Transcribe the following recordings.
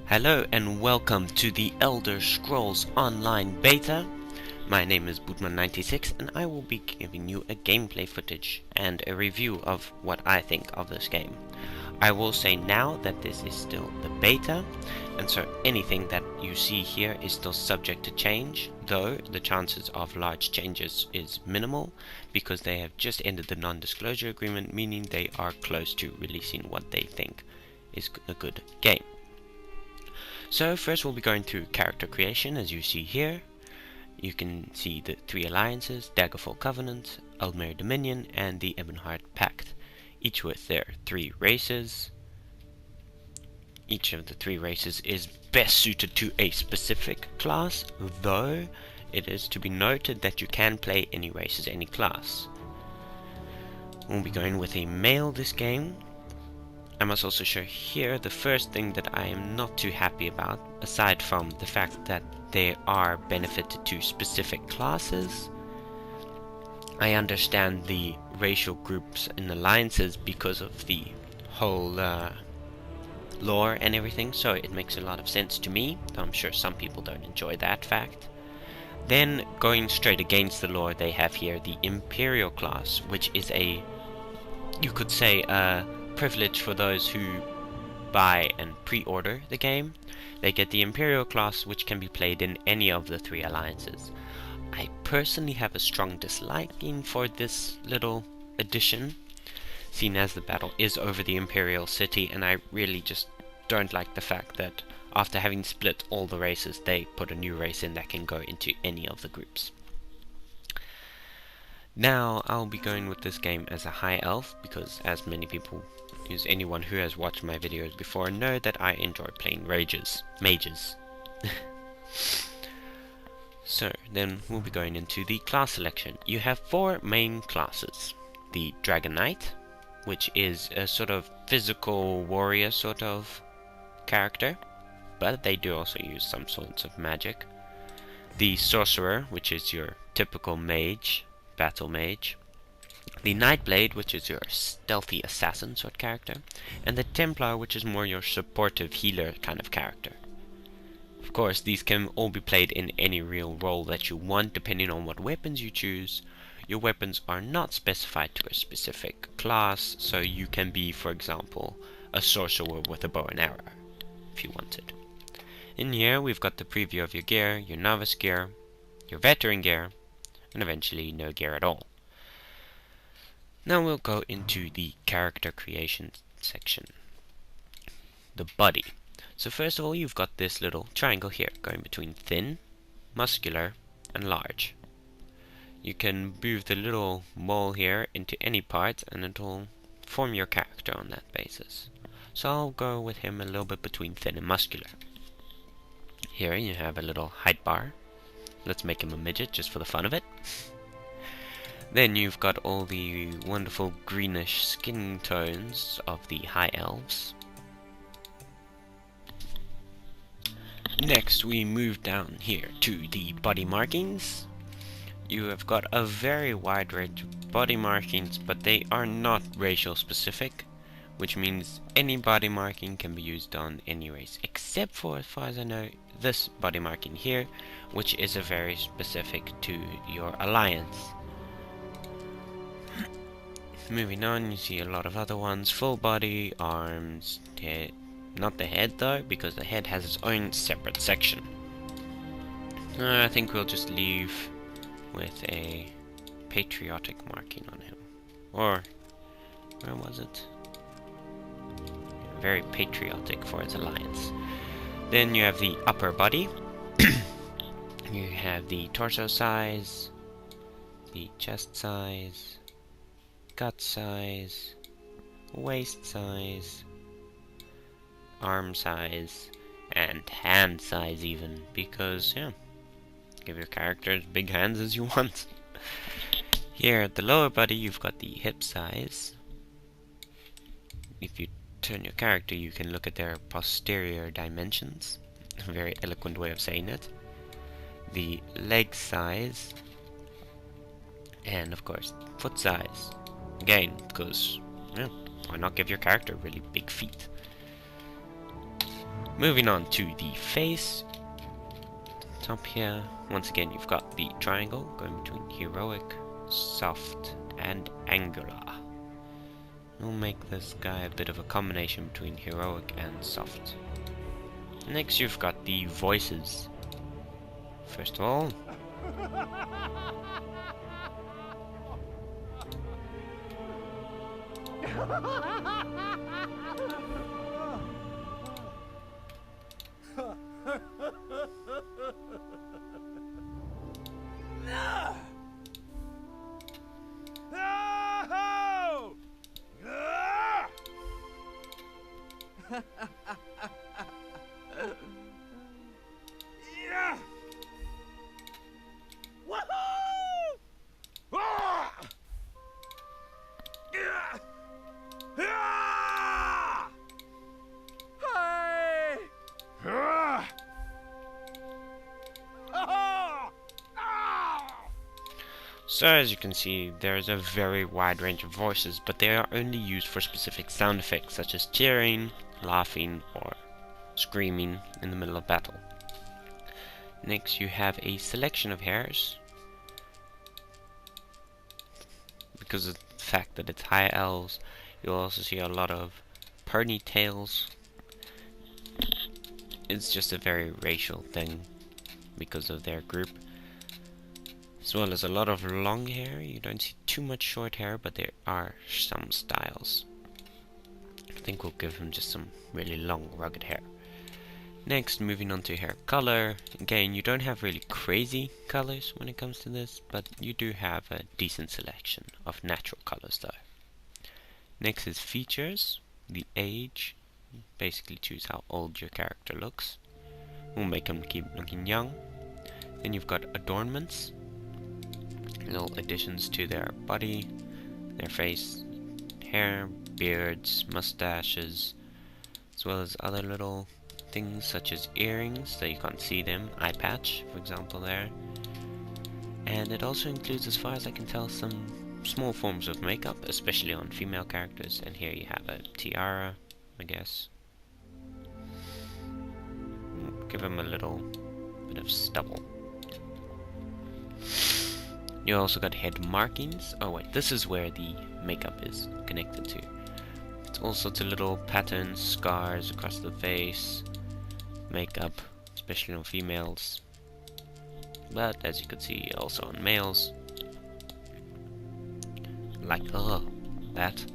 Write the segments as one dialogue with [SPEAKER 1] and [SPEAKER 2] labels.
[SPEAKER 1] Hello and welcome to the Elder Scrolls Online Beta. My name is Bootman96 and I will be giving you a gameplay footage and a review of what I think of this game. I will say now that this is still the beta, and so anything that you see here is still subject to change, though the chances of large changes is minimal because they have just ended the non-disclosure agreement, meaning they are close to releasing what they think is a good game. So first we'll be going through character creation. As you see here, you can see the three alliances: Daggerfall Covenant, Aldmere Dominion, and the Ebonheart Pact, each with their three races. Each of the three races is best suited to a specific class, though it is to be noted that you can play any race as any class. We'll be going with a male this game. I must also show here the first thing that I am not too happy about, aside from the fact that they are benefited to specific classes. I understand the racial groups and alliances because of the whole lore and everything, so it makes a lot of sense to me, though I'm sure some people don't enjoy that fact. Then, going straight against the lore, they have here the Imperial class, which is a, you could say, privilege for those who buy and pre-order the game. They get the Imperial class, which can be played in any of the three alliances. I personally have a strong disliking for this little addition, seen as the battle is over the Imperial city, and I really just don't like the fact that after having split all the races, they put a new race in that can go into any of the groups. Now I'll be going with this game as a high elf because, as many people, as anyone who has watched my videos before, know that I enjoy playing mages. So then we'll be going into the class selection. You have four main classes: the Dragon Knight, which is a sort of physical warrior sort of character, but they do also use some sorts of magic. The Sorcerer, which is your typical mage, battle mage. The Nightblade, which is your stealthy assassin sort character, and the Templar, which is more your supportive healer kind of character. Of course, these can all be played in any real role that you want, depending on what weapons you choose. Your weapons are not specified to a specific class, so you can be, for example, a sorcerer with a bow and arrow, if you wanted. In here, we've got the preview of your gear, your novice gear, your veteran gear, and eventually no gear at all. Now we'll go into the character creation section. The body. So first of all, you've got this little triangle here going between thin, muscular, and large. You can move the little mole here into any part and it'll form your character on that basis. So I'll go with him a little bit between thin and muscular. Here you have a little height bar. Let's make him a midget just for the fun of it. Then you've got all the wonderful greenish skin tones of the high elves. Next we move down here to the body markings. You have got a very wide range of body markings, but they are not racial specific, which means any body marking can be used on any race, except for, as far as I know, this body marking here, which is a very specific to your alliance. Moving on, you see a lot of other ones: full body, arms, head. Not the head though, because the head has its own separate section. I think we'll just leave with a patriotic marking on him. Or, where was it? Very patriotic for its alliance. Then you have the upper body. You have the torso size, the chest size, gut size, waist size, arm size, and hand size even, because, yeah, give your character as big hands as you want. Here at the lower body you've got the hip size. If you turn your character you can look at their posterior dimensions. A very eloquent way of saying it. The leg size, and of course foot size. Again, because, yeah, why not give your character really big feet? Moving on to the face. Top here, once again you've got the triangle going between heroic, soft and angular. We'll make this guy a bit of a combination between heroic and soft. Next you've got the voices. First of all, so as you can see, there is a very wide range of voices, but they are only used for specific sound effects such as cheering, laughing or screaming in the middle of battle. Next you have a selection of hairs. Because of the fact that it's high elves, you'll also see a lot of ponytails. It's just a very racial thing because of their group. As well as a lot of long hair. You don't see too much short hair, but there are some styles. I think we'll give him just some really long, rugged hair. Next, moving on to hair color. Again, you don't have really crazy colors when it comes to this, but you do have a decent selection of natural colors though. Next is features, the age. Basically choose how old your character looks. We'll make him keep looking young. Then you've got adornments. Little additions to their body, their face, hair, beards, mustaches, as well as other little things such as earrings, so you can't see them, eye patch for example there. And it also includes, as far as I can tell, some small forms of makeup, especially on female characters. And here you have a tiara, I guess. Give him a little bit of stubble. You also got head markings. Oh wait, this is where the makeup is connected to. It's also to little patterns, scars across the face, makeup, especially on females. But as you can see, also on males. Like, that.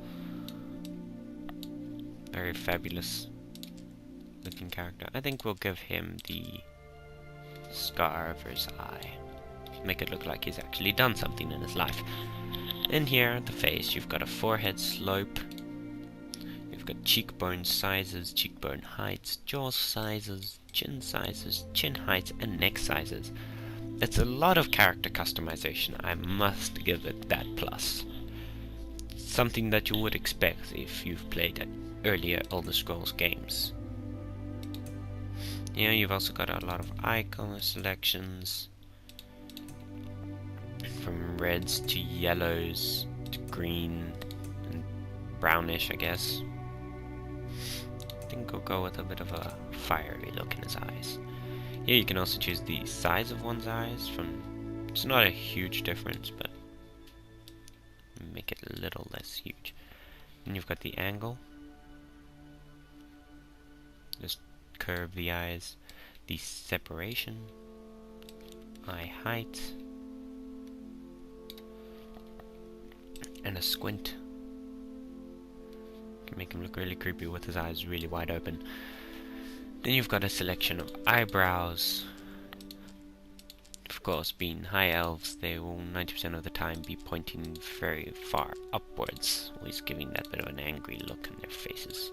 [SPEAKER 1] Very fabulous looking character. I think we'll give him the scar over his eye. Make it look like he's actually done something in his life. And here at the face, you've got a forehead slope. You've got cheekbone sizes, cheekbone heights, jaw sizes, chin heights, and neck sizes. It's a lot of character customization. I must give it that plus. Something that you would expect if you've played earlier Elder Scrolls games. Yeah, you've also got a lot of eye color selections. From reds to yellows to green and brownish, I guess. I think we'll go with a bit of a fiery look in his eyes. Here you can also choose the size of one's eyes. It's not a huge difference, but make it a little less huge. And you've got the angle. Just curve the eyes. The separation. Eye height. And a squint. Can make him look really creepy with his eyes really wide open. Then you've got a selection of eyebrows. Of course, being high elves, they will 90% of the time be pointing very far upwards, always giving that bit of an angry look in their faces.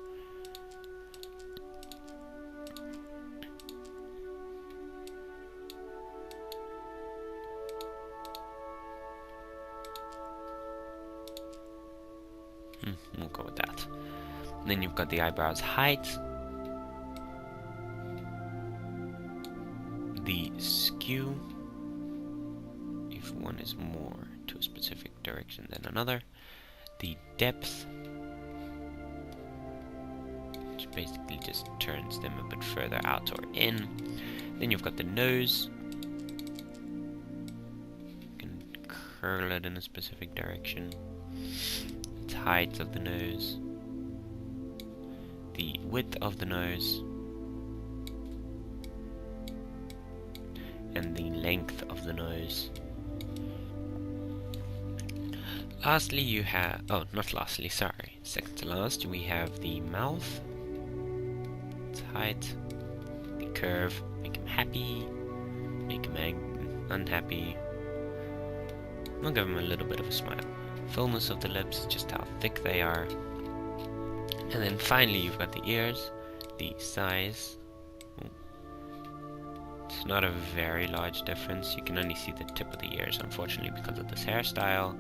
[SPEAKER 1] We'll go with that. And then you've got the eyebrows height, the skew, if one is more to a specific direction than another, the depth, which basically just turns them a bit further out or in. Then you've got the nose. You can curl it in a specific direction. The height of the nose. The width of the nose. And the length of the nose. Lastly you have, oh not lastly, sorry, second to last, we have the mouth, its height, the curve, make him happy, make him unhappy, I'll give him a little bit of a smile, fullness of the lips, just how thick they are, and then finally you've got the ears, the size. It's not a very large difference, you can only see the tip of the ears unfortunately because of this hairstyle.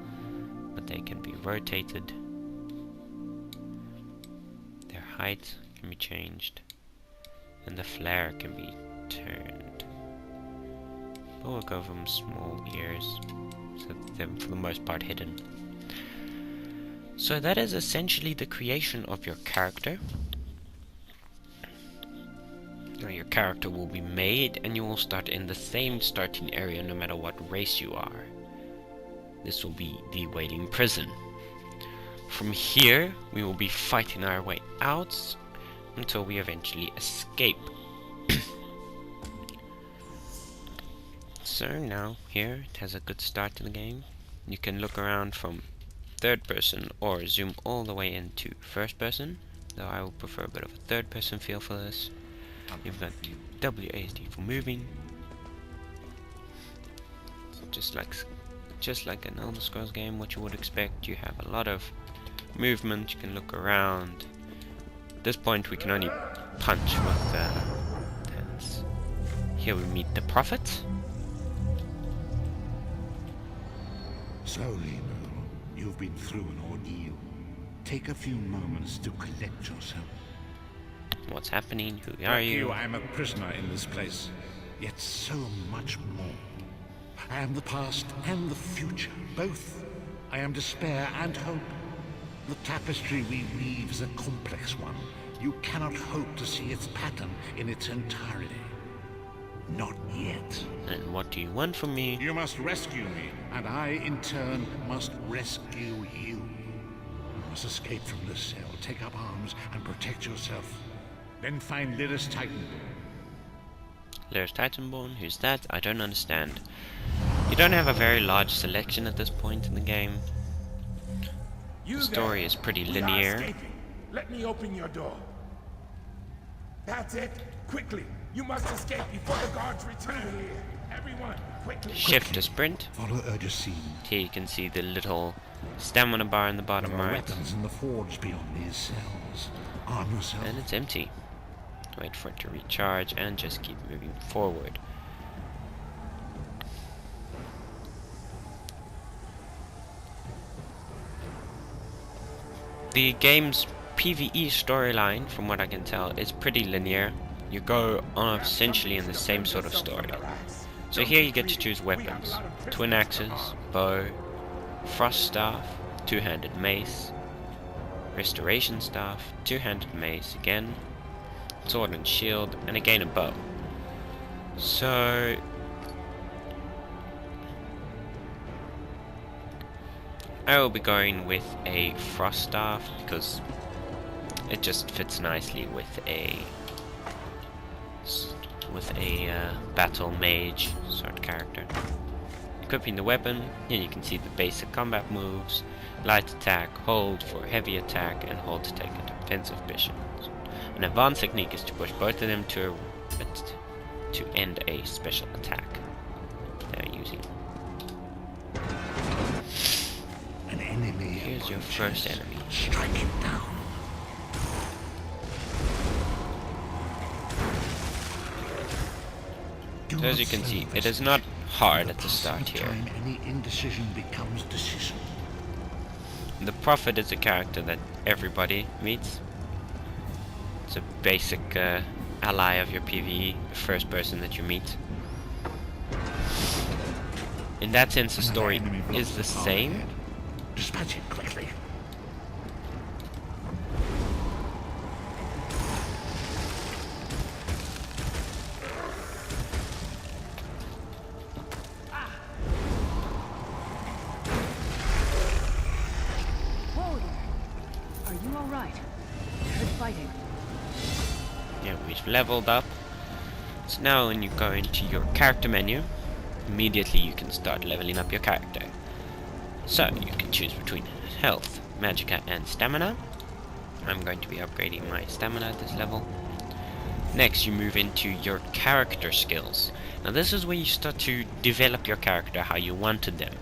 [SPEAKER 1] But they can be rotated. Their height can be changed. And the flare can be turned. But we'll go from small ears. So they're for the most part hidden. So that is essentially the creation of your character. Now your character will be made and you will start in the same starting area no matter what race you are. This will be the Wailing Prison. From here, we will be fighting our way out until we eventually escape. So now, here, it has a good start to the game. You can look around from third person or zoom all the way into first person, though I will prefer a bit of a third person feel for this. You've got WASD for moving. Just like an Elder Scrolls game, what you would expect, you have a lot of movement, you can look around. At this point we can only punch with hands. Here we meet the Prophet.
[SPEAKER 2] So, Lino, you've been through an ordeal. Take a few moments to collect yourself.
[SPEAKER 1] What's happening? Who are you?
[SPEAKER 2] I am a prisoner in this place, yet so much more. I am the past and the future, both. I am despair and hope. The tapestry we weave is a complex one. You cannot hope to see its pattern in its entirety. Not yet.
[SPEAKER 1] And what do you want from me?
[SPEAKER 2] You must rescue me, and I, in turn, must rescue you. You must escape from this cell, take up arms, and protect yourself. Then find Lyris Titanborn.
[SPEAKER 1] Lyris Titanborn? Who's that? I don't understand. You don't have a very large selection at this point in the game. The story is pretty linear.
[SPEAKER 3] Let me open your door. That's it. Quickly. You must escape before the guards return here. Everyone, quickly.
[SPEAKER 1] Shift to sprint.
[SPEAKER 2] Follow Urgesine.
[SPEAKER 1] Here you can see the little stamina bar in the bottom
[SPEAKER 2] There are
[SPEAKER 1] right.
[SPEAKER 2] weapons in the forge beyond these cells. Arm yourself.
[SPEAKER 1] And it's empty. Wait for it to recharge and just keep moving forward. The game's PvE storyline, from what I can tell, is pretty linear. You go on essentially in the same sort of story. So here you get to choose weapons. Twin axes, bow, frost staff, two-handed mace, restoration staff, two-handed mace again, sword and shield, and again a bow. So I will be going with a frost staff because it just fits nicely with a battle mage sort of character. Equipping the weapon, here you can see the basic combat moves: light attack, hold for heavy attack, and hold to take a defensive position. An advanced technique is to push both of them to end a special attack they're using.
[SPEAKER 2] An enemy.
[SPEAKER 1] Here's your first enemy.
[SPEAKER 2] Strike him down.
[SPEAKER 1] So as you can see, it is not hard at the start here.
[SPEAKER 2] Any indecision becomes decision.
[SPEAKER 1] The Prophet is a character that everybody meets. It's a basic ally of your PvE, the first person that you meet. In that sense, the story is the same.
[SPEAKER 2] Dispatch it quickly.
[SPEAKER 1] Yeah, we've leveled up. So now when you go into your character menu, immediately you can start leveling up your character. So you can choose between health, magicka and stamina. I'm going to be upgrading my stamina at this level. Next you move into your character skills. Now this is where you start to develop your character how you wanted them.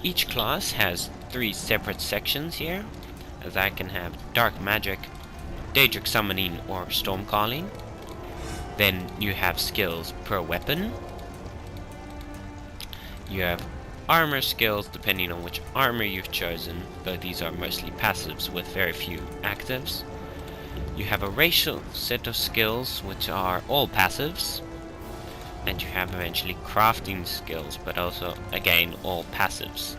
[SPEAKER 1] Each class has 3 separate sections here, as I can have dark magic, Daedric summoning or storm calling. Then you have skills per weapon. You have armor skills depending on which armor you've chosen, though these are mostly passives with very few actives. You have a racial set of skills which are all passives. And you have eventually crafting skills, but also again all passives.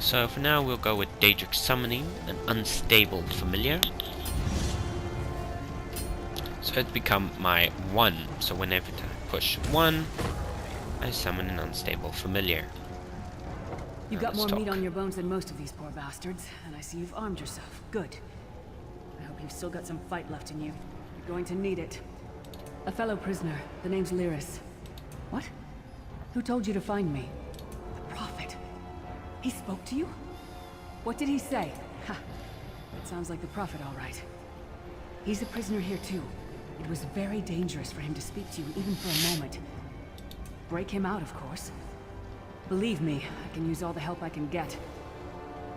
[SPEAKER 1] So for now we'll go with Daedric summoning, an unstable familiar. So it's become my 1, so whenever I push 1, I summon an unstable familiar.
[SPEAKER 4] You've got more meat on your bones than most of these poor bastards, and I see you've armed yourself. Good. I hope you've still got some fight left in you. You're going to need it. A fellow prisoner. The name's Lyris. What? Who told you to find me? The Prophet. He spoke to you? What did he say? Ha! That sounds like the Prophet, all right. He's a prisoner here, too. It was very dangerous for him to speak to you, even for a moment. Break him out, of course. Believe me, I can use all the help I can get.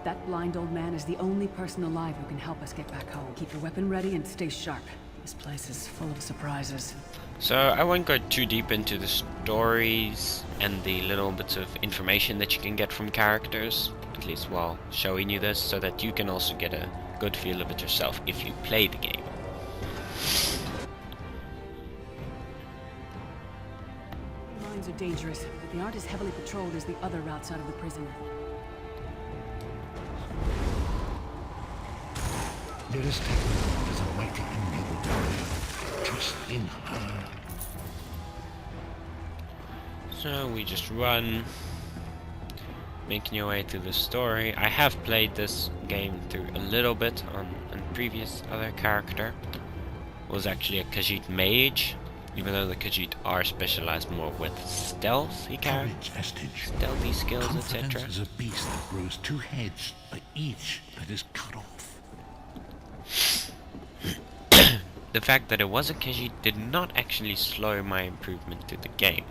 [SPEAKER 4] That blind old man is the only person alive who can help us get back home. Keep your weapon ready and stay sharp. This place is full of surprises.
[SPEAKER 1] So I won't go too deep into the stories and the little bits of information that you can get from characters, at least while showing you this, so that you can also get a good feel of it yourself if you play the game.
[SPEAKER 4] The mines are dangerous, but they aren't as heavily patrolled as the other routes out of the prison.
[SPEAKER 2] Lyris Technical is a mighty ennobled warrior. Trust in her.
[SPEAKER 1] So we just run, making your way through the story. I have played this game through a little bit on a previous other character. It was actually a Khajiit mage, even though the Khajiit are specialized more with stealthy
[SPEAKER 2] Courage, vestige.
[SPEAKER 1] stealthy skills,
[SPEAKER 2] Confidence
[SPEAKER 1] etc.
[SPEAKER 2] is a beast that grows 2 heads for each that is cut off.
[SPEAKER 1] The fact that it was a Khajiit did not actually slow my improvement to the game.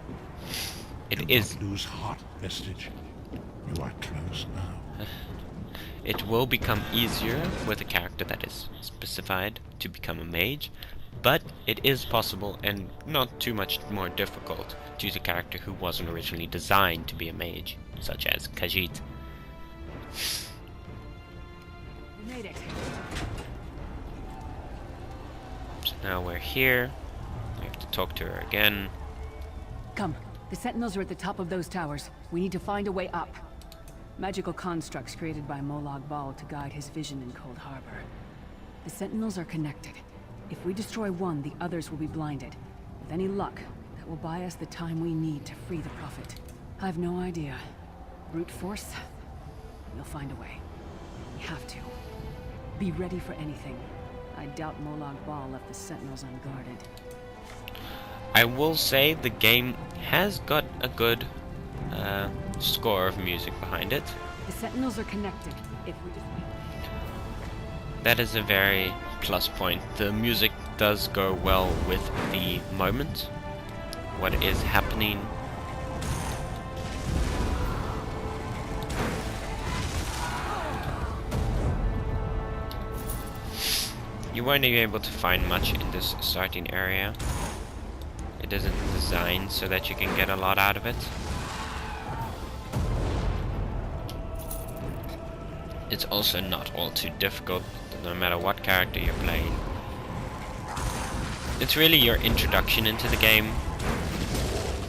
[SPEAKER 1] It
[SPEAKER 2] Do
[SPEAKER 1] is.
[SPEAKER 2] not lose heart, vestige. You are close now.
[SPEAKER 1] It will become easier with a character that is specified to become a mage, but it is possible and not too much more difficult to use a character who wasn't originally designed to be a mage, such as Khajiit.
[SPEAKER 4] We made it.
[SPEAKER 1] So now we're here. We have to talk to her again.
[SPEAKER 4] Come. The Sentinels are at the top of those towers. We need to find a way up. Magical constructs created by Molag Bal to guide his vision in Cold Harbor. The Sentinels are connected. If we destroy one, the others will be blinded. With any luck, that will buy us the time we need to free the Prophet. I've no idea. Brute force? We'll find a way. We have to. Be ready for anything. I doubt Molag Bal left the Sentinels unguarded.
[SPEAKER 1] I will say the game has got a good score of music behind it.
[SPEAKER 4] The Sentinels are connected. If we just...
[SPEAKER 1] That is a very plus point. The music does go well with the moment, what is happening. You won't be able to find much in this starting area. It isn't designed so that you can get a lot out of it. It's also not all too difficult, no matter what character you're playing. It's really your introduction into the game.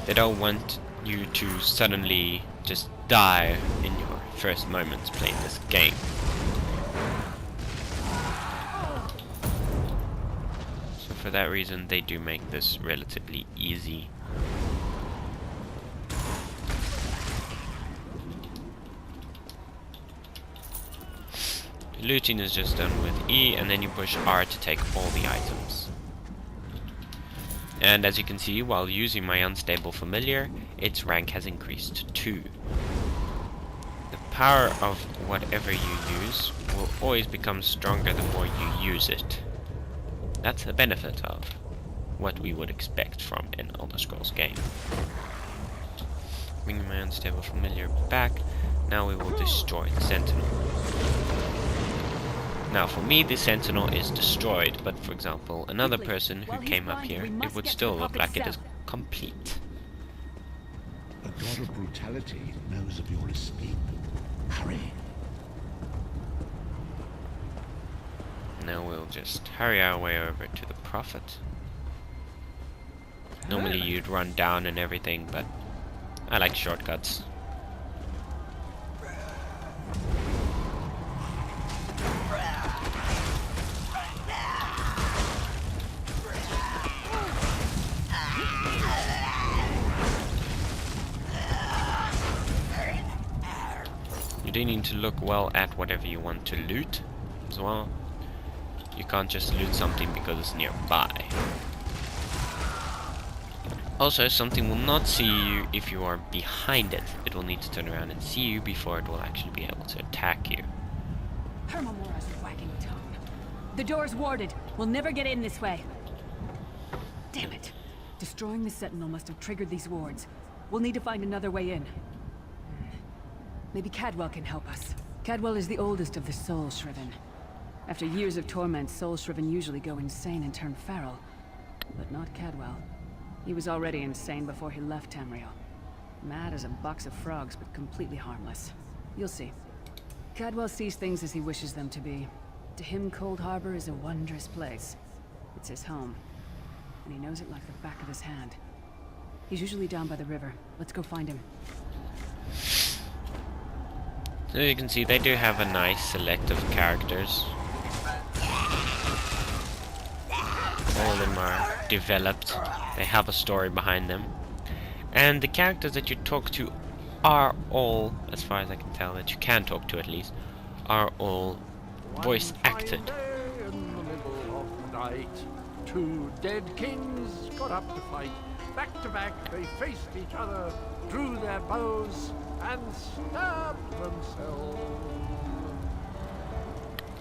[SPEAKER 1] They don't want you to suddenly just die in your first moments playing this game. So for that reason, they do make this relatively easy. Looting is just done with E, and then you push R to take all the items. And as you can see, while using my unstable familiar, its rank has increased too. The power of whatever you use will always become stronger the more you use it. That's the benefit of what we would expect from an Elder Scrolls game. Bringing my unstable familiar back, now we will destroy the Sentinel. Now for me the Sentinel is destroyed, but for example another person who came up here, it would still look like it is complete.
[SPEAKER 2] The god of brutality knows of your escape. Hurry.
[SPEAKER 1] Now we'll just hurry our way over to the Prophet. Normally you'd run down and everything, but I like shortcuts. You do need to look well at whatever you want to loot as well. You can't just loot something because it's nearby. Also, something will not see you if you are behind it. It will need to turn around and see you before it will actually be able to attack you.
[SPEAKER 4] Hermomora's wagging tongue. The door's warded. We'll never get in this way. Damn it. Destroying the Sentinel must have triggered these wards. We'll need to find another way in. Maybe Cadwell can help us. Cadwell is the oldest of the Soul Shriven. After years of torment, Soul Shriven usually go insane and turn feral. But not Cadwell. He was already insane before he left Tamriel. Mad as a box of frogs, but completely harmless. You'll see. Cadwell sees things as he wishes them to be. To him, Cold Harbor is a wondrous place. It's his home. And he knows it like the back of his hand. He's usually down by the river. Let's go find him.
[SPEAKER 1] So you can see they do have a nice select of characters. All of them are developed. They have a story behind them. And the characters that you talk to are all, as far as I can tell, that you can talk to at least, are all voice acted.
[SPEAKER 5] In the middle of the night, two dead kings got up to fight. Back to back, they faced each other, drew their bows, and stabbed themselves.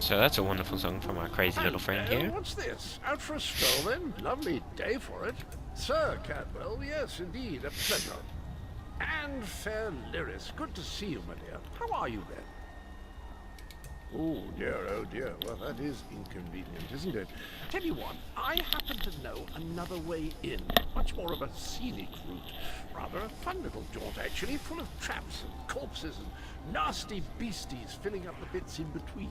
[SPEAKER 1] So that's a wonderful song from our crazy little friend here.
[SPEAKER 5] What's this? Out for a stroll then? Lovely day for it. Sir Cadwell, yes indeed, a pleasure. And fair Lyris, good to see you, my dear. How are you then? Oh dear, well that is inconvenient, isn't it? Tell you what, I happen to know another way in, much more of a scenic route. Rather a fun little jaunt actually, full of traps and corpses and nasty beasties filling up the bits in between.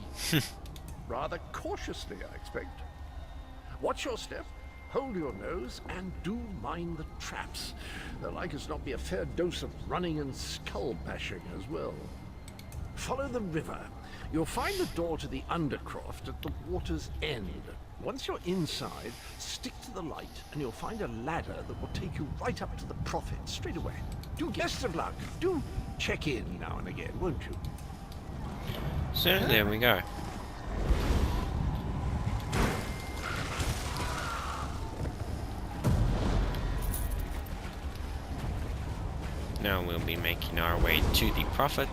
[SPEAKER 5] Rather cautiously, I expect. Watch your step, hold your nose, and do mind the traps. There'll like as not be a fair dose of running and skull bashing as well. Follow the river. You'll find the door to the Undercroft at the water's end. Once you're inside, stick to the light and you'll find a ladder that will take you right up to the Prophet straight away. Do best of luck. Do check in now and again, won't you?
[SPEAKER 1] So there we go. Now we'll be making our way to the Prophet.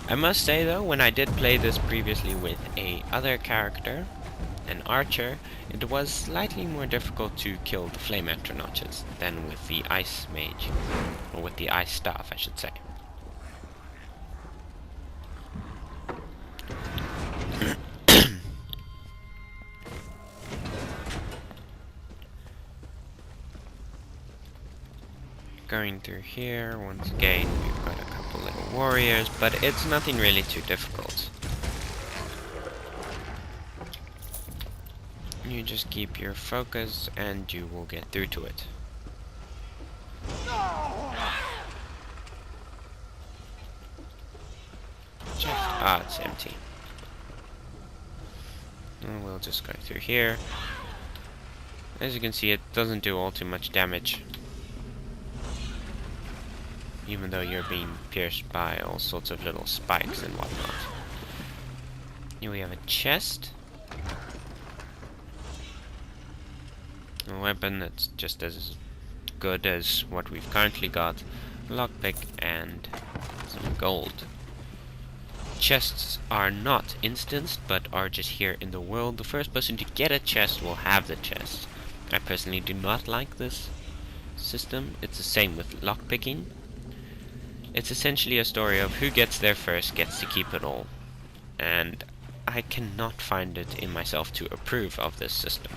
[SPEAKER 1] I must say though, when I did play this previously with a other character, an archer, it was slightly more difficult to kill the flame notches than with the ice mage, or with the ice staff I should say. Going through here, once again we've got a couple little warriors, but it's nothing really too difficult. You just keep your focus and you will get through to it. It's empty. And we'll just go through here. As you can see, it doesn't do all too much damage, even though you're being pierced by all sorts of little spikes and whatnot. Here we have a chest. A weapon that's just as good as what we've currently got. A lockpick and some gold. Chests are not instanced, but are just here in the world. The first person to get a chest will have the chest. I personally do not like this system. It's the same with lockpicking. It's essentially a story of who gets there first gets to keep it all. And I cannot find it in myself to approve of this system.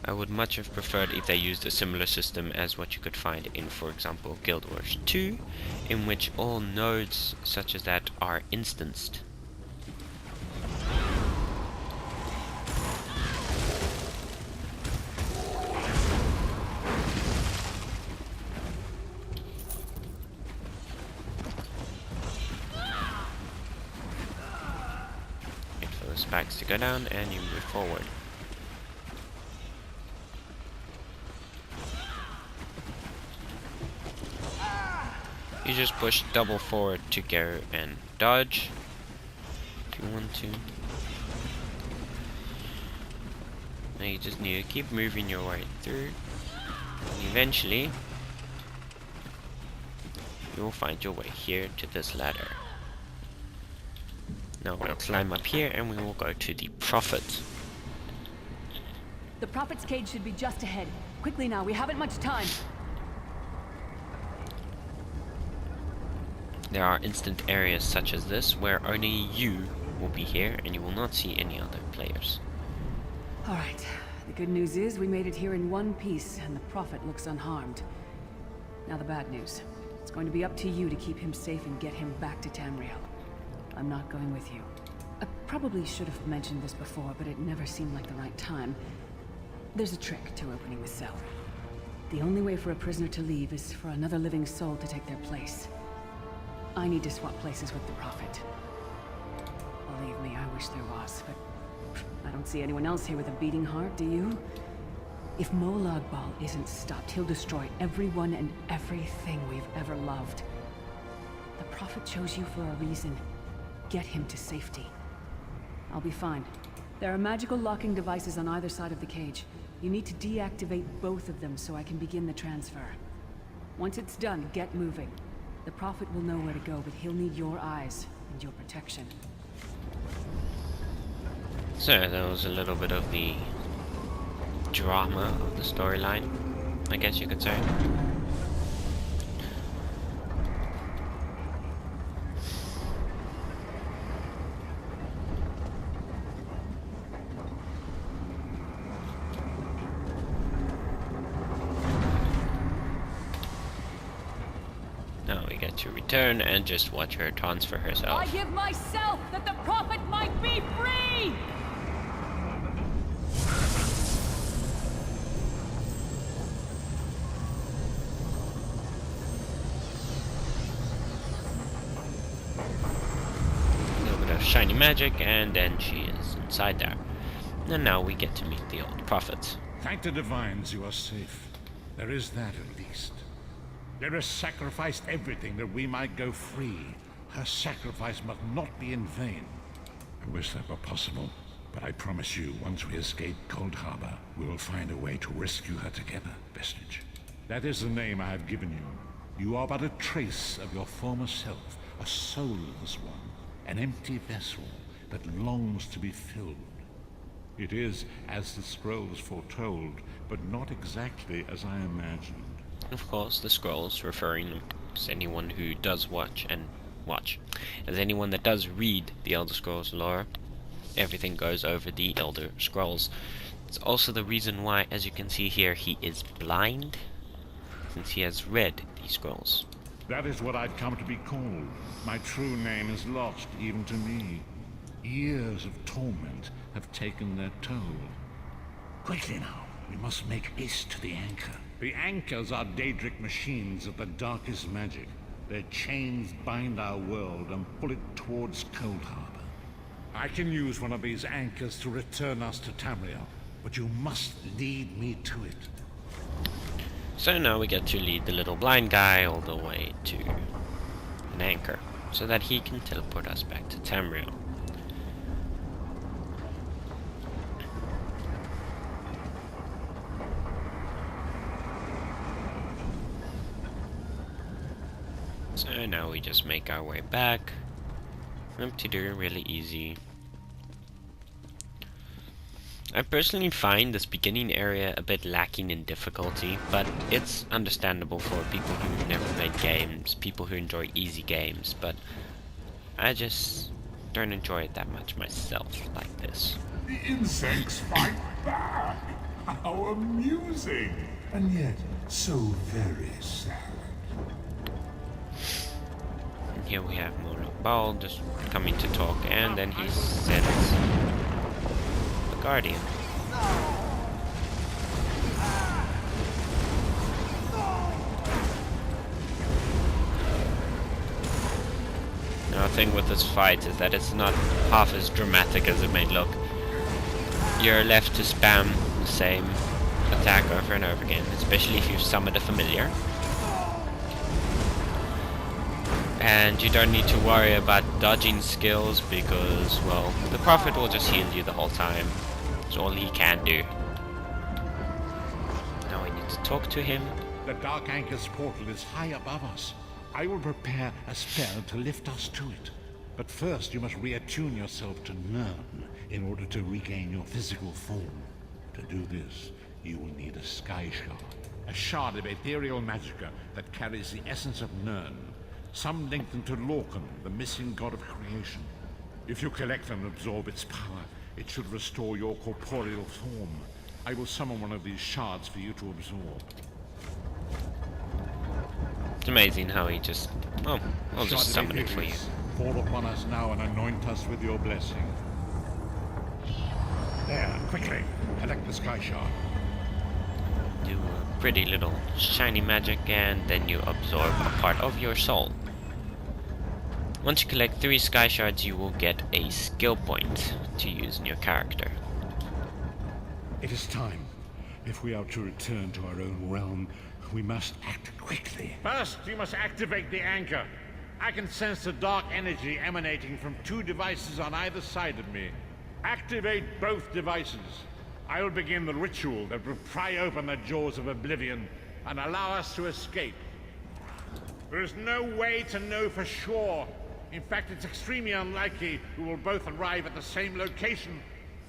[SPEAKER 1] I would much have preferred if they used a similar system as what you could find in, for example, Guild Wars 2, in which all nodes such as that are instanced. Wait for the spikes to go down and you move forward. You just push double forward to go and dodge if you want to. Now you just need to keep moving your way through, and eventually you will find your way here to this ladder. Now we'll climb up here and we will go to the Prophet.
[SPEAKER 4] The Prophet's cage should be just ahead. Quickly now, we haven't much time.
[SPEAKER 1] There are instant areas such as this where only you will be here and you will not see any other players.
[SPEAKER 4] Alright, the good news is we made it here in one piece and the Prophet looks unharmed. Now the bad news. It's going to be up to you to keep him safe and get him back to Tamriel. I'm not going with you. I probably should have mentioned this before, but it never seemed like the right time. There's a trick to opening the cell. The only way for a prisoner to leave is for another living soul to take their place. I need to swap places with the Prophet. Believe me, I wish there was, but I don't see anyone else here with a beating heart, do you? If Molag Bal isn't stopped, he'll destroy everyone and everything we've ever loved. The Prophet chose you for a reason. Get him to safety. I'll be fine. There are magical locking devices on either side of the cage. You need to deactivate both of them so I can begin the transfer. Once it's done, get moving. The Prophet will know where to go, but he'll need your eyes and your protection.
[SPEAKER 1] So that was a little bit of the drama of the storyline, I guess you could say. Now we get to return and just watch her transfer herself.
[SPEAKER 4] I give myself that the Prophet might be free!
[SPEAKER 1] A little bit of shiny magic, and then she is inside there. And now we get to meet the old Prophet.
[SPEAKER 2] Thank the divines you are safe. There is that at least. Lyris sacrificed everything that we might go free. Her sacrifice must not be in vain. I wish that were possible, but I promise you, once we escape Cold Harbor, we will find a way to rescue her together, Vestige. That is the name I have given you. You are but a trace of your former self, a soulless one, an empty vessel that longs to be filled. It is as the scrolls foretold, but not exactly as I imagined.
[SPEAKER 1] Of course, the scrolls, referring to anyone who does as anyone that does read the Elder Scrolls lore, everything goes over the Elder Scrolls. It's also the reason why, as you can see here, he is blind, since he has read these scrolls.
[SPEAKER 2] That is what I've come to be called. My true name is lost even to me. Years of torment have taken their toll. Quickly now, we must make haste to the anchor. The anchors are Daedric machines of the darkest magic. Their chains bind our world and pull it towards Cold Harbor. I can use one of these anchors to return us to Tamriel, but you must lead me to it.
[SPEAKER 1] So now we get to lead the little blind guy all the way to an anchor, so that he can teleport us back to Tamriel. So now we just make our way back. Up-to-do, really easy. I personally find this beginning area a bit lacking in difficulty, but it's understandable for people who've never played games, people who enjoy easy games, but I just don't enjoy it that much myself like this.
[SPEAKER 3] The insects fight back. How amusing, and yet so very sad.
[SPEAKER 1] And here we have Moloch Ball just coming to talk, and then he sends the Guardian. Now, the thing with this fight is that it's not half as dramatic as it may look. You're left to spam the same attack over and over again, especially if you've summoned a familiar. And you don't need to worry about dodging skills because, well, the Prophet will just heal you the whole time. That's all he can do. Now we need to talk to him.
[SPEAKER 2] The Dark Anchor's portal is high above us. I will prepare a spell to lift us to it. But first you must reattune yourself to Nirn in order to regain your physical form. To do this, you will need a sky shard. A shard of ethereal magicka that carries the essence of Nirn. Some link them to Lorcan, the missing god of creation. If you collect and absorb its power, it should restore your corporeal form. I will summon one of these shards for you to absorb.
[SPEAKER 1] It's amazing how he just... Oh, I'll just summon it for you.
[SPEAKER 2] Fall upon us now and anoint us with your blessing. There, quickly, collect the sky shard.
[SPEAKER 1] Do a pretty little shiny magic, and then you absorb a part of your soul. Once you collect 3 sky shards, you will get a skill point to use in your character.
[SPEAKER 2] It is time. If we are to return to our own realm, we must act quickly.
[SPEAKER 5] First, you must activate the anchor. I can sense the dark energy emanating from 2 devices on either side of me. Activate both devices. I will begin the ritual that will pry open the jaws of oblivion and allow us to escape. There is no way to know for sure. In fact, it's extremely unlikely we will both arrive at the same location.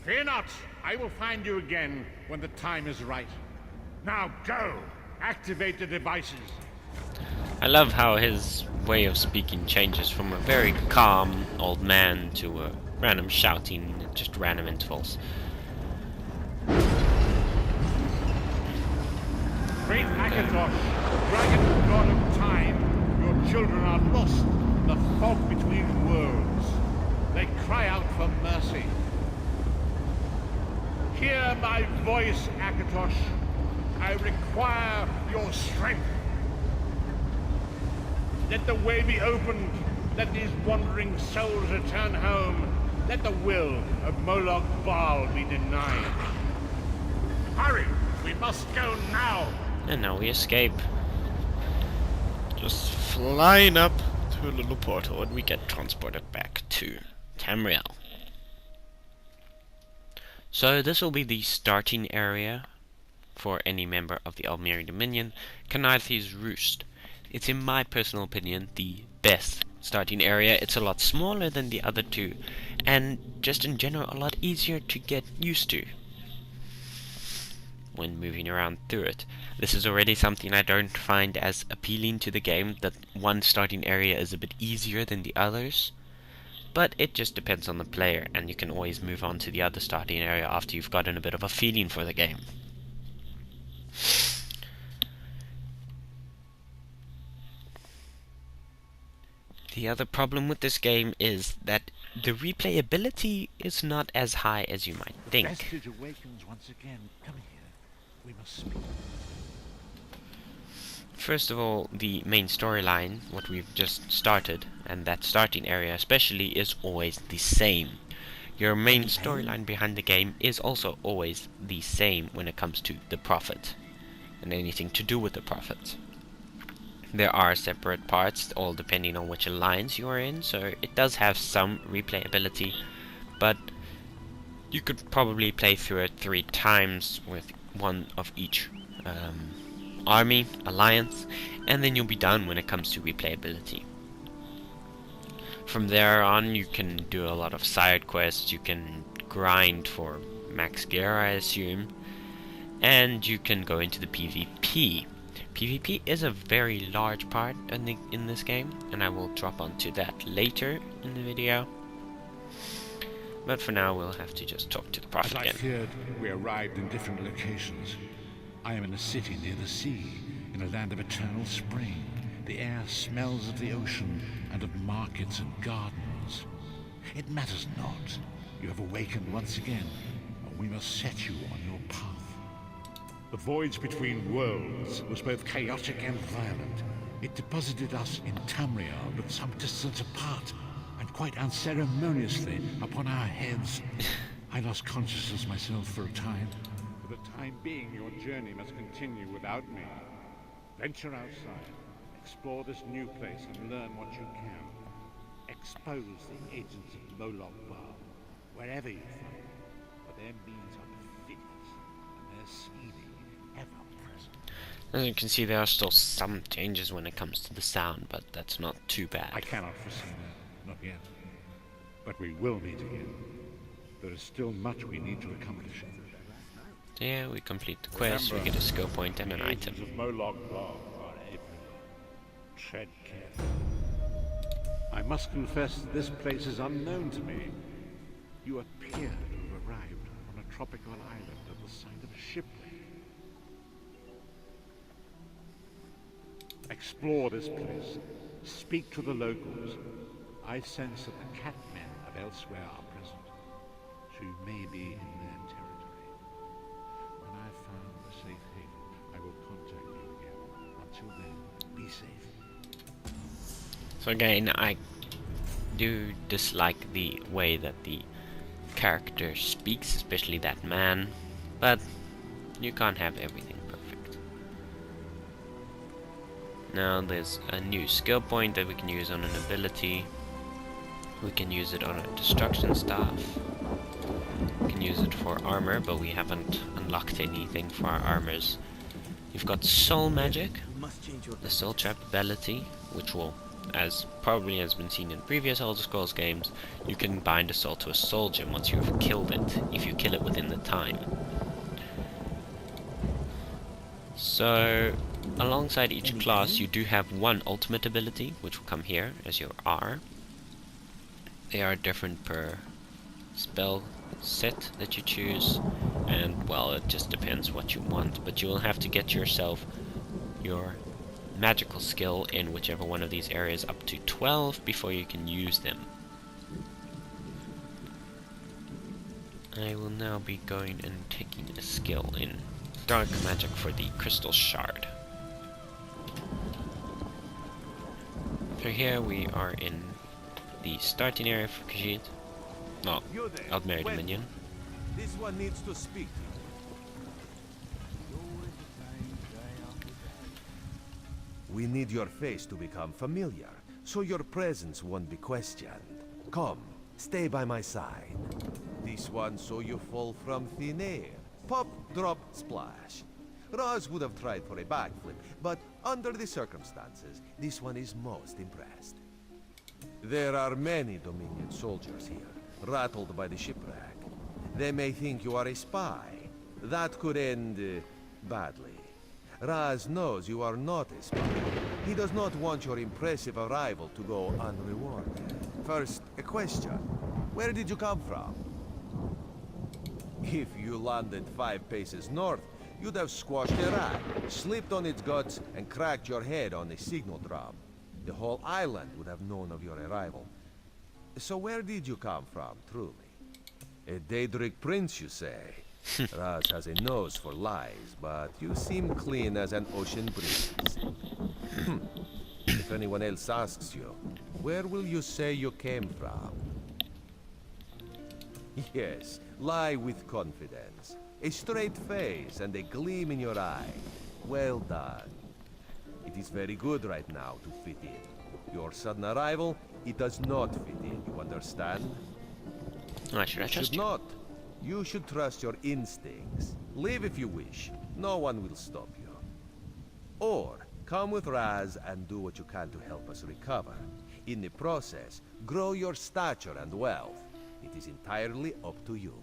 [SPEAKER 5] Fear not, I will find you again when the time is right. Now go! Activate the devices.
[SPEAKER 1] I love how his way of speaking changes from a very calm old man to a random shouting, just random intervals.
[SPEAKER 5] Great Akatosh, dragon god of time, your children are lost in the fog between worlds. They cry out for mercy. Hear my voice, Akatosh. I require your strength. Let the way be opened. Let these wandering souls return home. Let the will of Moloch Baal be denied. Hurry! We must go now!
[SPEAKER 1] And now we escape. Just flying up to a little portal, and we get transported back to Tamriel. So this will be the starting area for any member of the Almeri Dominion, Kanaithi's Roost. It's, in my personal opinion, the best starting area. It's a lot smaller than the other 2, and just in general a lot easier to get used to when moving around through it. This is already something I don't find as appealing to the game, that one starting area is a bit easier than the others. But it just depends on the player, and you can always move on to the other starting area after you've gotten a bit of a feeling for the game. The other problem with this game is that the replayability is not as high as you might think.
[SPEAKER 2] Vestige awakens once again. Come here. We must speak.
[SPEAKER 1] First of all, the main storyline, what we've just started, and that starting area especially, is always the same. Your main storyline behind the game is also always the same when it comes to the Prophet, and anything to do with the Prophet. There are separate parts, all depending on which alliance you are in, so it does have some replayability, but you could probably play through it 3 times with one of each army, alliance, and then you'll be done when it comes to replayability. From there on, you can do a lot of side quests. You can grind for max gear, I assume, and you can go into the PvP. PvP is a very large part in this game, and I will drop onto that later in the video. But for now, we'll have to just talk to the
[SPEAKER 2] As
[SPEAKER 1] prophet
[SPEAKER 2] I
[SPEAKER 1] again.
[SPEAKER 2] feared, we arrived in different locations. I am in a city near the sea, in a land of eternal spring. The air smells of the ocean and of markets and gardens. It matters not. You have awakened once again, and we must set you on your path. The voyage between worlds was both chaotic and violent. It deposited us in Tamriel, but some distance apart, and quite unceremoniously upon our heads. I lost consciousness myself for a time.
[SPEAKER 6] For the time being, your journey must continue without me. Venture outside, explore this new place and learn what you can. Expose the agents of Moloch Baal, wherever you find them, for their means are perfidious, and their scheming ever present.
[SPEAKER 1] As you can see, there are still some changes when it comes to the sound, but that's not too bad.
[SPEAKER 2] I cannot foresee that, not yet. But we will meet again. There is still much we need to accomplish.
[SPEAKER 1] So yeah, we complete the quest, we get a skill point and an item.
[SPEAKER 6] Agents of Moloch Baal are everywhere. Tread carefully.
[SPEAKER 2] I must confess this place is unknown to me. You appear to have arrived on a tropical island at the site of a shipwreck.
[SPEAKER 6] Explore this place. Speak to the locals. I sense that the catmen of elsewhere are present, so you may be in their territory.
[SPEAKER 2] When I've found a safe haven, I will contact you again. Until then, be safe.
[SPEAKER 1] So again, I do dislike the way that the character speaks, especially that man, but you can't have everything perfect. Now there's a new skill point that we can use on an ability. We can use it on a destruction staff. We can use it for armor, but we haven't unlocked anything for our armors. You've got soul magic, the soul trap ability, which will, as probably has been seen in previous Elder Scrolls games, you can bind a soul to a soul gem once you've killed it, if you kill it within the time. So, alongside each class, you do have one ultimate ability, which will come here as your R. They are different per spell set that you choose, and well, it just depends what you want, but you will have to get yourself your magical skill in whichever one of these areas up to 12 before you can use them. I will now be going and taking a skill in dark magic for the crystal shard. So here we are in the starting area for Khajiit. No, Aldmeri Dominion.
[SPEAKER 7] This one needs to speak. We need your face to become familiar, so your presence won't be questioned. Come, stay by my side. This one so you fall from thin air. Pop, drop, splash. Raz would have tried for a backflip, but under the circumstances, this one is most impressed. There are many Dominion soldiers here, rattled by the shipwreck. They may think you are a spy. That could end badly. Raz knows you are not a spy. He does not want your impressive arrival to go unrewarded. First, a question. Where did you come from? If you landed 5 paces north, you'd have squashed a rat, slipped on its guts, and cracked your head on a signal drum. The whole island would have known of your arrival. So where did you come from, truly? A Daedric prince, you say? Raz has a nose for lies, but you seem clean as an ocean breeze. If anyone else asks you, where will you say you came from? Yes, lie with confidence. A straight face and a gleam in your eye. Well done. It is very good right now to fit in. Your sudden arrival, it does not fit in, you understand?
[SPEAKER 1] Why should I trust
[SPEAKER 7] Should
[SPEAKER 1] you?
[SPEAKER 7] not. You should trust your instincts. Leave if you wish. No one will stop you. Or, come with Raz and do what you can to help us recover. In the process, grow your stature and wealth. It is entirely up to you.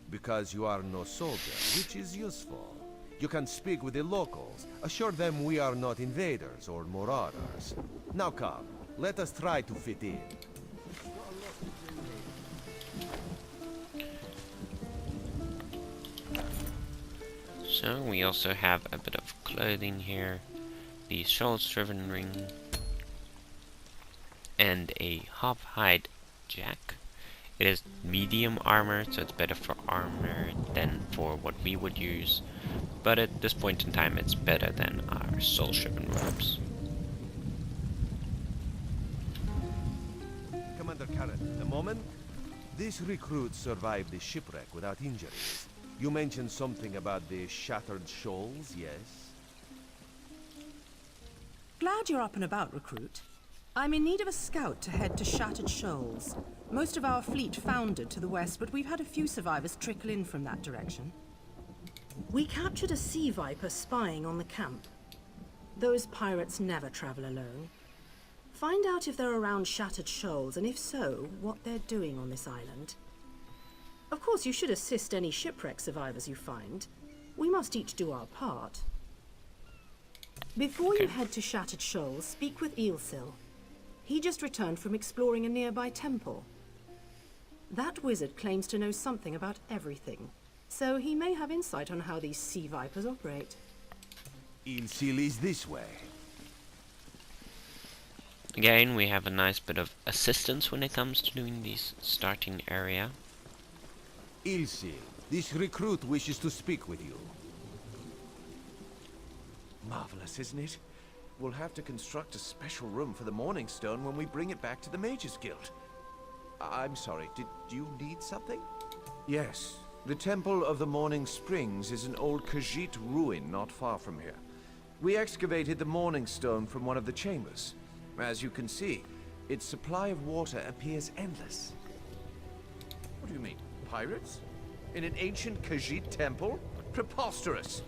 [SPEAKER 7] Because you are no soldier, which is useful. You can speak with the locals, assure them we are not invaders or marauders. Now come, let us try to fit in.
[SPEAKER 1] So we also have a bit of clothing here, the Sorcerer ring, and a half-hide jack. It is medium armor, so it's better for armor than for what we would use, but at this point in time it's better than our Sorcerer robes.
[SPEAKER 7] Commander Karen, a moment. This recruit survived the shipwreck without injuries. You mentioned something about the shattered shoals, yes?
[SPEAKER 8] Glad you're up and about, recruit. I'm in need of a scout to head to Shattered Shoals. Most of our fleet foundered to the west, but we've had a few survivors trickle in from that direction. We captured a sea viper spying on the camp. Those pirates never travel alone. Find out if they're around Shattered Shoals, and if so, what they're doing on this island. Of course, you should assist any shipwreck survivors you find. We must each do our part. Before you head to Shattered Shoals, speak with Eelsil. He just returned from exploring a nearby temple. That wizard claims to know something about everything, so he may have insight on how these sea vipers operate.
[SPEAKER 7] Eelsil is this way.
[SPEAKER 1] Again, we have a nice bit of assistance when it comes to doing this starting area.
[SPEAKER 7] Eelsil, this recruit wishes to speak with you.
[SPEAKER 9] Marvelous, isn't it? We'll have to construct a special room for the Morning Stone when we bring it back to the Mages Guild. I'm sorry, did you need something? Yes. The Temple of the Morning Springs is an old Khajiit ruin not far from here. We excavated the Morning Stone from one of the chambers. As you can see, its supply of water appears endless. What do you mean? Pirates? In an ancient Khajiit temple? Preposterous!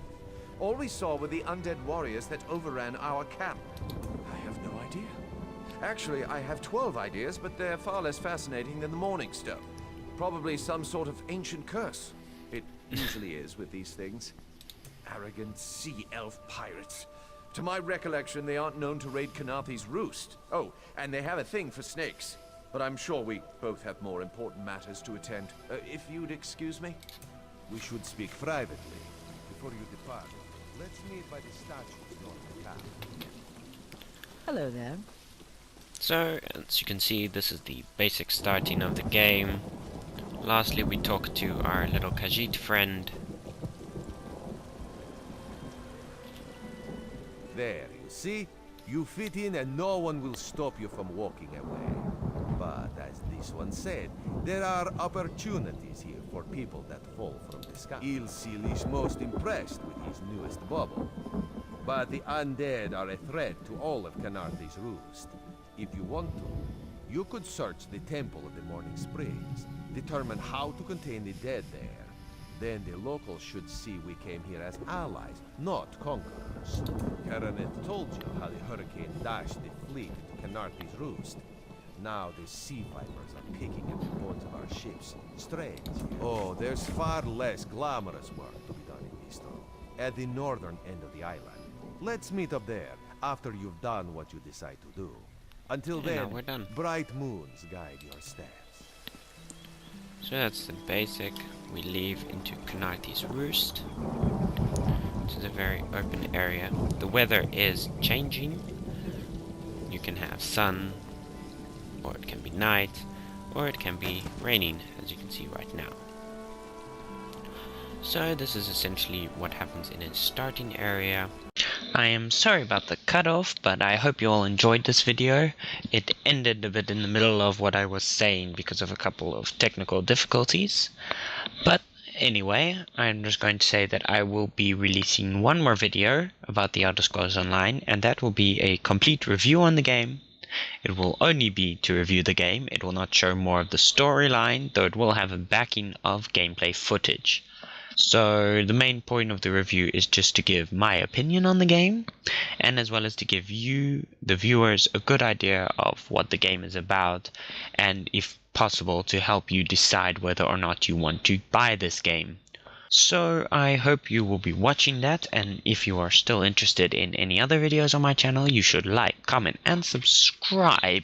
[SPEAKER 9] All we saw were the undead warriors that overran our camp. I have no idea. Actually, I have 12 ideas, but they're far less fascinating than the Morning Stone. Probably some sort of ancient curse. It usually is with these things. Arrogant sea elf pirates. To my recollection, they aren't known to raid Kanathe's roost. Oh, and they have a thing for snakes. But I'm sure we both have more important matters to attend. If you'd excuse me?
[SPEAKER 7] We should speak privately. Before you depart, let's meet by the statue north of town.
[SPEAKER 8] Hello there.
[SPEAKER 1] So, as you can see, this is the basic starting of the game. Lastly, we talk to our little Khajiit friend.
[SPEAKER 7] There, you see? You fit in and no one will stop you from walking away. But as this one said, there are opportunities here for people that fall from the sky. Eelsil is most impressed with his newest bubble. But the undead are a threat to all of Kanathe's roost. If you want to, you could search the Temple of the Morning Springs, determine how to contain the dead there. Then the locals should see we came here as allies, not conquerors. Karanet told you how the hurricane dashed the fleet to Kanathe's roost. Now the sea vipers are picking at the bones of our ships. Strange. Oh, there's far less glamorous work to be done in Bistro, at the northern end of the island. Let's meet up there, after you've done what you decide to do. Until then,
[SPEAKER 1] we're done.
[SPEAKER 7] bright moons guide your steps.
[SPEAKER 1] So that's the basic. We leave into Kanathe's roost. This is a very open area. The weather is changing. You can have sun, or it can be night, or it can be raining, as you can see right now. So this is essentially what happens in a starting area. I am sorry about the cutoff, but I hope you all enjoyed this video. It ended a bit in the middle of what I was saying because of a couple of technical difficulties. But anyway, I'm just going to say that I will be releasing one more video about the Elder Scrolls Online, and that will be a complete review on the game. It will only be to review the game. It will not show more of the storyline, though it will have a backing of gameplay footage. So the main point of the review is just to give my opinion on the game, and as well as to give you, the viewers, a good idea of what the game is about, and if possible to help you decide whether or not you want to buy this game. So I hope you will be watching that, and if you are still interested in any other videos on my channel, you should like, comment and subscribe